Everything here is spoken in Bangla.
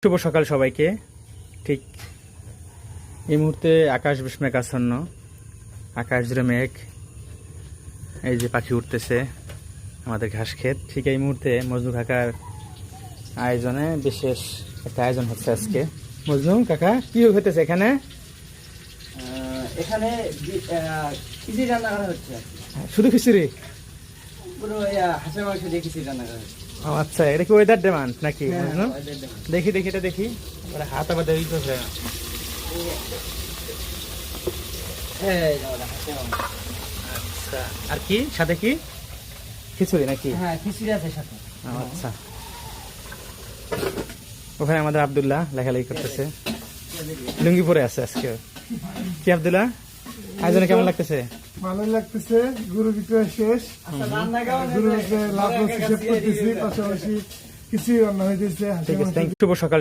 শুভ সকাল সবাইকে। ঠিক এই মুহূর্তে আকাশ বেশ মেঘাচ্ছন্ন, আকাশ জুড়ে মেঘ। এই যে পাখি উঠতেছে আমাদের ঘাস ক্ষেত। ঠিক এই মুহূর্তে মজনু কাকার আয়োজনে বিশেষ একটা আয়োজন হচ্ছে আজকে। মজনু কাকা কি হইতেছে এখানে? এখানে খিচুড়ি রান্না করা হচ্ছে। শুধু খিচুড়ি? পুরো হাঁসের মাংস দিয়ে খিচুড়ি রান্না করা হচ্ছে। আচ্ছা, এটা কি ওয়েদার ডিমান্ড নাকি? মজনু ওদের জন্য। দেখি দেখি এটা দেখি, হাত আবার দেখি তো। এই যে আমাদের হাঁসের মাংস। আচ্ছা, আর কি সাথে কি? খিচুড়ি নাকি? হ্যাঁ, খিচুড়ি আছে সাথে। আচ্ছা, ওখানে আমাদের আব্দুল্লাহ লেখালেখি করতেছে, লুঙ্গি পরে আছে আজকে। কি আব্দুল্লাহ, আয়োজনে কেমন লাগতেছে? ভালোই লাগতেছে। গুরু বিক্রয় শেষ, আচ্ছা, রান্না কেমন গুরু হয়েছে? বিক্রয় লাভ হিসেব করতেছি, পাশাপাশি কিছুই রান্না হইতেছে। ঠিক আছে, থ্যাংক ইউ। শুভ সকাল।